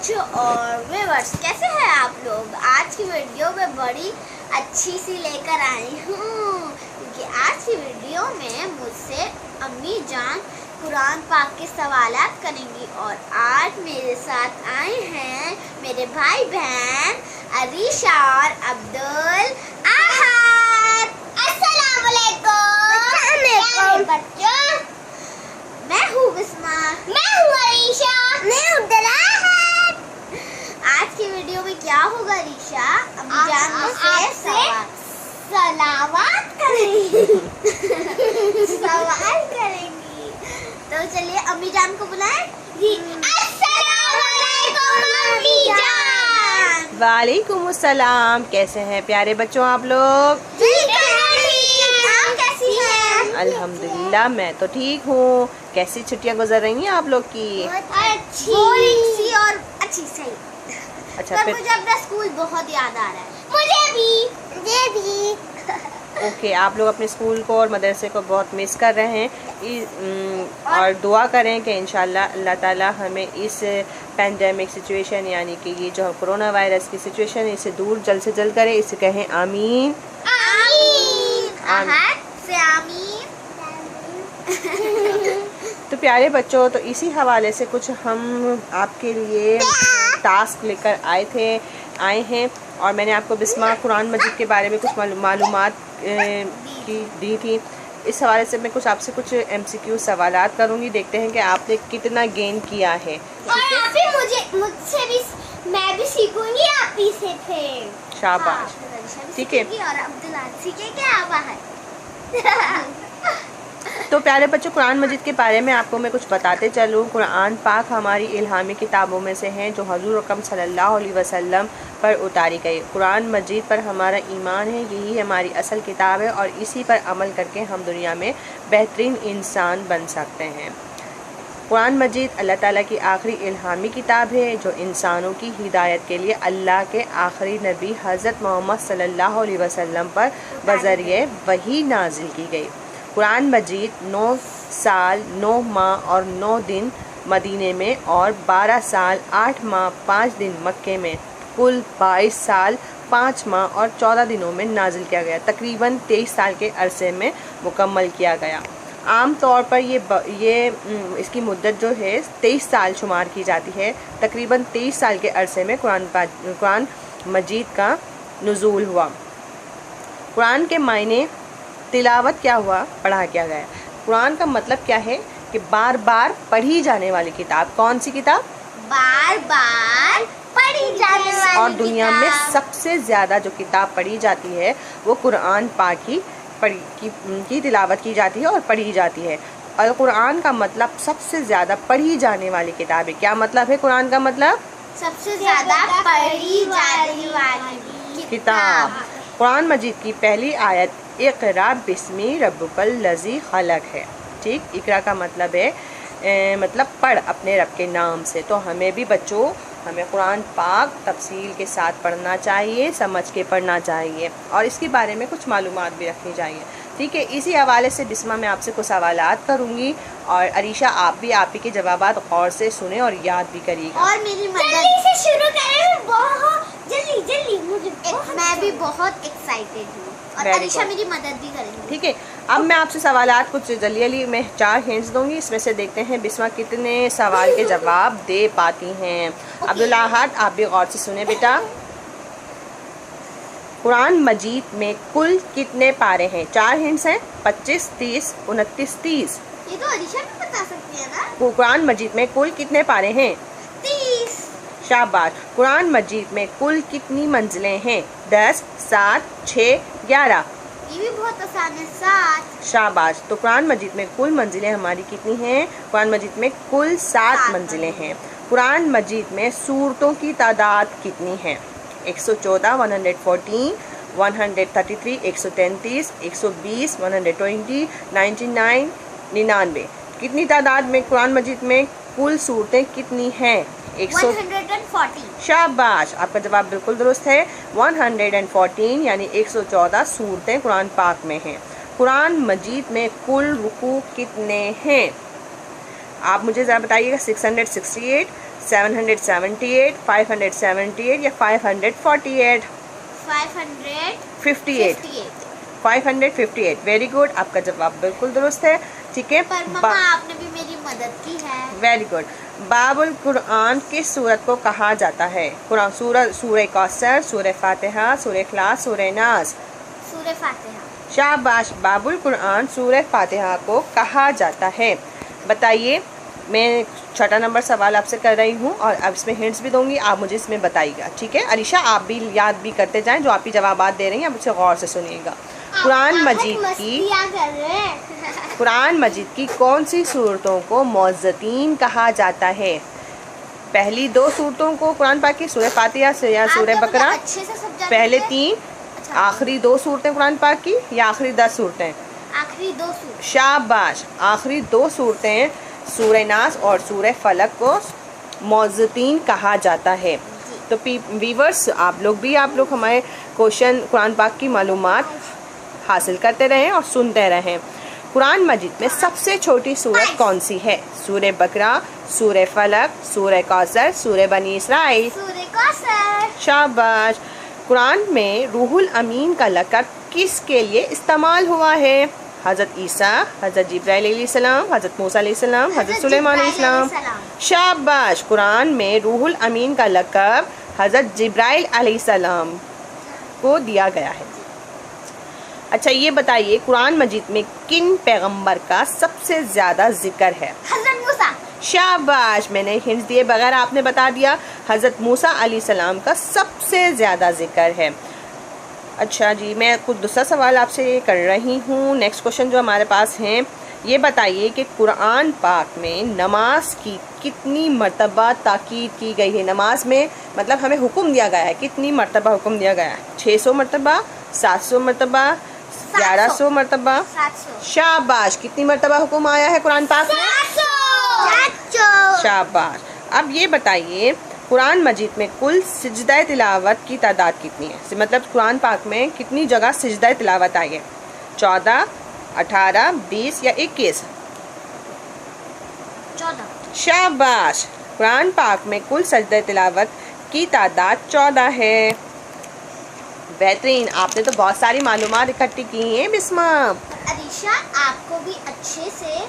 बच्चों और व्यूअर्स, कैसे हैं आप लोग। आज की वीडियो में बड़ी अच्छी सी लेकर आई हूँ, क्योंकि आज की वीडियो में मुझसे अम्मी जान कुरान पाक के सवालात करेंगी। और आज मेरे साथ आए हैं मेरे भाई बहन अरीशा और अब्दुल आहद। अस्सलाम वालेकुम बच्चों। मैं हूँ बिस्मा, मैं हूँ अरीशा, मैं हूँ अब्दुल आहद। आज की वीडियो में क्या होगा अरीशा? अम्मी जान मुझसे सलावत करेंगी सवाल करेंगी। तो चलिए अम्मी जान को बुलाएं। अस्सलाम वालेकुम अम्मी जान। वालेकुम अस्सलाम। कैसे हैं प्यारे बच्चों आप लोग? आप कैसी हैं? अल्हम्दुलिल्लाह मैं तो ठीक हूँ। कैसी छुट्टियाँ गुजर रही हैं आप लोग की? अच्छी सी और अच्छी सही। अच्छा पर फिर मुझे अपना स्कूल बहुत याद आ रहा है। मुझे भी ओके, आप लोग अपने स्कूल को और मदरसे को बहुत मिस कर रहे हैं और दुआ करें कि इंशाल्लाह अल्लाह ताला हमें इस पैंडेमिक सिचुएशन यानी कि ये जो कोरोना वायरस की सिचुएशन है इसे दूर जल्द से जल्द करे। इसे कहें आमीन आहद से आमीन। तो प्यारे बच्चों, तो इसी हवाले से कुछ हम आपके लिए टास्क लेकर आए हैं और मैंने आपको बिस्मा कुरान मजीद के बारे में कुछ मालूमात दी थी। इस हवाले से मैं आपसे कुछ MCQ सवालात करूंगी। देखते हैं कि आपने कितना गेन किया है। और आप भी मुझसे भी मैं भी सीखूंगी, आप ही से फिर शाबाश। ठीक है। और अब्दुल्ला सीखेंगे आप। तो प्यारे बच्चों, कुरान मजीद के बारे में आपको मैं कुछ बताते चलूँ। कुरान पाक हमारी इल्हामी किताबों में से हैं जो हज़ूर अकरम सल्लल्लाहु अलैहि वसल्लम पर उतारी गई। कुरान मजीद पर हमारा ईमान है, यही हमारी असल किताब है और इसी पर अमल करके हम दुनिया में बेहतरीन इंसान बन सकते हैं। कुरान मजीद अल्लाह ताला की आखिरी इल्हामी किताब है जो इंसानों की हिदायत के लिए अल्लाह के आखिरी नबी हज़रत मोहम्मद सल्लल्लाहु अलैहि वसल्लम पर बज़रिए वही नाजिल की गई। कुरान मजीद 9 साल 9 माह और 9 दिन मदीने में और 12 साल 8 माह 5 दिन मक्के में, कुल 22 साल 5 माह और 14 दिनों में नाजिल किया गया। तकरीबन 23 साल के अरसे में मुकम्मल किया गया। आम तौर पर ये इसकी मुद्दत जो है 23 साल शुमार की जाती है। तकरीबन 23 साल के अरसे में कुरान मजीद का नुज़ूल हुआ। कुरान के मायने तिलावत क्या हुआ? पढ़ा क्या गया। कुरान का मतलब क्या है कि बार बार पढ़ी जाने वाली किताब। कौन सी किताब? बार बार पढ़ी जाने वाली। और दुनिया में सबसे ज़्यादा जो किताब पढ़ी जाती है वो कुरान पाक की तिलावत की जाती है और पढ़ी जाती है। और कुरान का मतलब सबसे ज़्यादा पढ़ी जाने वाली किताब है। क्या मतलब है कुरान का मतलब? सबसे ज़्यादा पढ़ी जाने वाली किताब। कुरान मजीद की पहली आयत इक़रा बिस्मी रब्बुकल लज़ी खलक है। ठीक, इक़रा का मतलब है मतलब पढ़ अपने रब के नाम से। तो हमें भी बच्चों हमें कुरान पाक तफसील के साथ पढ़ना चाहिए, समझ के पढ़ना चाहिए और इसके बारे में कुछ मालूमात भी रखनी चाहिए। ठीक है, इसी हवाले से बिस्मा मैं आपसे कुछ सवालात करूँगी और अरीशा आप भी आप ही के जवाबात गौर से सुने और याद भी करिएगा। और मेरी मदद से शुरू करें। बहुत जल्दी मैं भी बहुत एक्साइटेड हूँ और अरीशा मेरी मदद भी करेंगी। ठीक है, अब मैं आपसे सवालात कुछ जल्दी मैं 4 हिंट्स दूंगी। इसमें से देखते हैं बिस्मा कितने सवाल के जवाब दे पाती हैं। अब्दुल आहद आप भी गौर से सुने बेटा। कुरान मजीद में कुल कितने पारे हैं? 4 हिंट्स हैं, 25, 30, 29, 30। ये तो अरीशा भी बता सकती है ना। कुरान मजीद में कुल कितने पारे हैं? 30। शाबाश। कुरान मजीद में कुल कितनी मंजिलें हैं? 10, 7, 6, 11। ये भी बहुत आसान है, 7। शाबाश। तो कुरान मजीद में कुल मंजिलें हमारी कितनी हैं? कुरान मजीद में कुल 7 मंजिलें हैं। कुरान मजीद में सूरतों की तादाद कितनी है? 114, 114, 133, 133, 120, 120, 99, 99। कितनी तादाद में कुरान मजीद में कुल सूरतें कितनी हैं? 140। शाबाश, आपका जवाब बिल्कुल दुरुस्त है। 114 यानी 114 सूरतें कुरान पाक में हैं। कुरान मजीद में कुल रुकू कितने हैं? आप मुझे ज़रा बताइएगा। 668, 778, 578 या 548? 558। वेरी गुड, आपका जवाब बिल्कुल दुरुस्त है। ठीक है, पर मम्मा आपने भी मेरी मदद की है। Very good. बाबुल कुरान किस सूरत को कहा जाता है? कुरान सूरह कौसर, सूरह फातिहा, सूरह इखलास, सूरह नास? सूरह फातिहा। शाबाश, बाबुल कुरान सूरह फातिहा को कहा जाता है। बताइए, मैं 6 नंबर सवाल आपसे कर रही हूँ और अब इसमें हिंट्स भी दूंगी, आप मुझे इसमें बताइएगा। ठीक है अलीशा, आप भी याद भी करते जाएं, जो आप ही जवाब दे रही हैं आप उसे गौर से सुनिएगा। कुरान मजीद की कौन सी सूरतों को मुअज़्ज़तीन कहा जाता है? पहली 2 सूरतों को कुरान पाक की, सूरह फातिहा या सूरह बकरा? पहले 3, आखिरी 2 सूरतें कुरान पाक की या आखिरी 10 सूरतें? आखिरी 2 सूरतें। शाबाश, आखिरी 2 सूरतें सूरह नास और सूरह फलक को मुअज़्ज़तीन कहा जाता है। तो वीवर्स, आप लोग हमारे क्वेश्चन कुरान पाक की मालूमात हासिल करते रहें और सुनते रहें। कुरान मजीद में सबसे छोटी सूरत कौन सी है? सूरह बकरा, सूरह फलक, सूरह कौसर, सूरह बनी इसराइल? सूरह कौसर। शाबाश। कुरान में रूहुल अमीन का लक़ब किसके लिए इस्तेमाल हुआ है? हज़रत ईसा, हज़रत जिब्राइल अलैहिस्सलाम, हज़रत मूसा अलैहिस्सलाम, हज़रत सुलेमान अलैहिस्सलाम? शाबाश। कुरान में रूहुल अमीन का लक़ब हज़रत जिब्राइल अलैहिस्सलाम को दिया गया है। अच्छा, ये बताइए, कुरान मजीद में किन पैगंबर का सबसे ज़्यादा जिक्र है? हज़रत मूसा। शाबाश, मैंने हिंट दिए बगैर आपने बता दिया। हज़रत मूसा अलैहिस्सलाम का सबसे ज़्यादा जिक्र है। अच्छा जी, मैं कुछ दूसरा सवाल आपसे कर रही हूँ। नेक्स्ट क्वेश्चन जो हमारे पास हैं, ये बताइए कि कुरान पाक में नमाज की कितनी मर्तबा ताकीद की गई है? नमाज में मतलब हमें हुक्म दिया गया है, कितनी मर्तबा हुक्म दिया गया है? 600 मर्तबा, 700 मर्तबा, 1100 मर्तबा? 700। शाबाश, कितनी मर्तबा हुक्म आया है कुरान पाक में? 700। शाबाश। अब ये बताइए, कुरान मजीद में कुल सिजदा तिलावत की तादाद कितनी है? मतलब कुरान पाक में कितनी जगह सिजदा तिलावत आई है? 14, 18, 20 या 21? 14। शाबाश, कुरान पाक में कुल सजदा तिलावत की तादाद 14 है। बेहतरीन, आपने तो बहुत सारी मालूमात इकट्ठी की हैं बिस्मा। अरीशा, आपको भी अच्छे से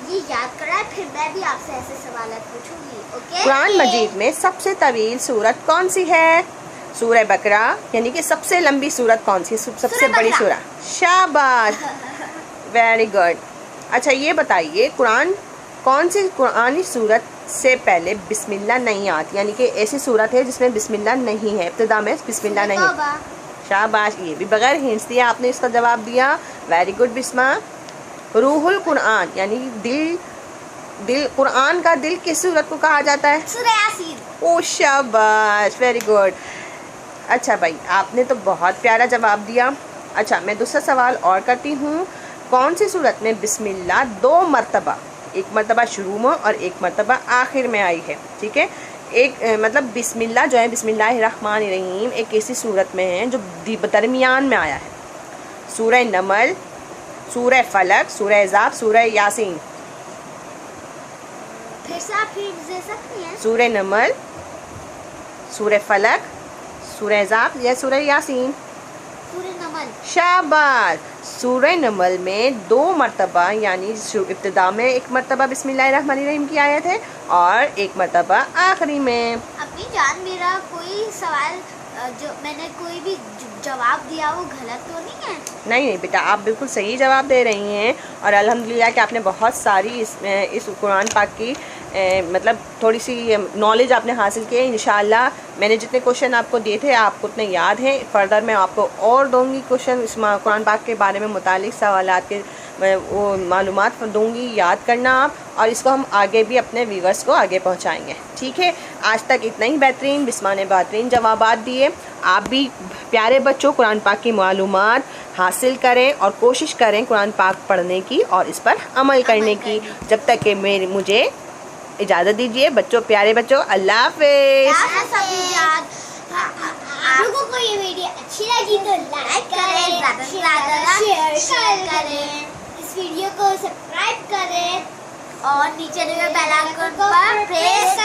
ये याद कराए, फिर मैं भी आपसे ऐसे सवाल पूछूंगी। ओके? कुरान मजीद में सबसे तवील सूरत कौन सी है? सूरह बकरा, यानी कि सबसे लंबी सूरत कौन सी? सबसे बड़ी सूरत? शाबाश, वेरी गुड। अच्छा, ये बताइए, कौन सी कुरानी सूरत से पहले बिस्मिल्लाह नहीं आती? यानी कि ऐसी सूरत है जिसमें बिस्मिल्लाह नहीं है, इब्तिदा में बिस्मिल्लाह नहीं है। शाबाश, ये भी बगैर हिंट्स दिया आपने इसका जवाब दिया। Very good Bisma. रूहुल कुरान यानी दिल कुरान का दिल किस सूरत को कहा जाता है? सूरह यासीन। ओ शाबाश, वेरी गुड। अच्छा भाई, आपने तो बहुत प्यारा जवाब दिया। अच्छा, मैं दूसरा सवाल और करती हूँ। कौन सी सूरत में बिस्मिल्लाह 2 मरतबा, एक मरतबा शुरू में और एक मरतबा आखिर में आई है? ठीक है, एक मतलब बिस्मिल्लाह जो है, बिस्मिल्लाहिर्रहमानिर्रहीम, एक ऐसी सूरत में है जो दरमियान में आया है। सूरह नमल, सूरह फलक, सूरह अहज़ाब, सूरह यासीन? फिर से आप हिंट दे सकती हैं? सूरह नमल, सूरह फलक, सूरह अहज़ाब या सूरह यासीन? सूरह नमल। शाबाश, सूरह नमल में 2 मरतबा, यानी इब्तिदा में 1 मरतबा बिस्मिल्लाहिर्रहमानिर्रहीम की आयत है और 1 मरतबा आखिरी में। अपनी जान, मेरा कोई सवाल जो मैंने कोई भी जवाब दिया वो गलत तो नहीं है? नहीं बेटा, आप बिल्कुल सही जवाब दे रही हैं और अल्हम्दुलिल्लाह कि आपने बहुत सारी इस कुरान पाक की मतलब थोड़ी सी नॉलेज आपने हासिल की है। इंशाअल्लाह मैंने जितने क्वेश्चन आपको दिए थे आपको उतने याद हैं। फर्दर मैं आपको और दूंगी क्वेश्चन इस कुरान पाक के बारे में मुतालिक सवालात के वो मालूमात दूंगी, याद करना आप, और इसको हम आगे भी अपने व्यूवर्स को आगे पहुंचाएंगे। ठीक है, आज तक इतना ही बेहतरीन बिस्मा ने बेहतरीन जवाबात दिए। आप भी प्यारे बच्चों कुरान पाक की मालूमात हासिल करें और कोशिश करें कुरान पाक पढ़ने की और इस पर अमल करने की। जब तक कि मुझे इजाज़त दीजिए बच्चों, प्यारे बच्चों, अल्लाह हाफ़िज़। आप लोगों को ये वीडियो अच्छी लगी तो लाइक करें, ज़्यादा से ज़्यादा शेयर करें, इस वीडियो को सब्सक्राइब करें और नीचे बेल आइकन पर प्रेस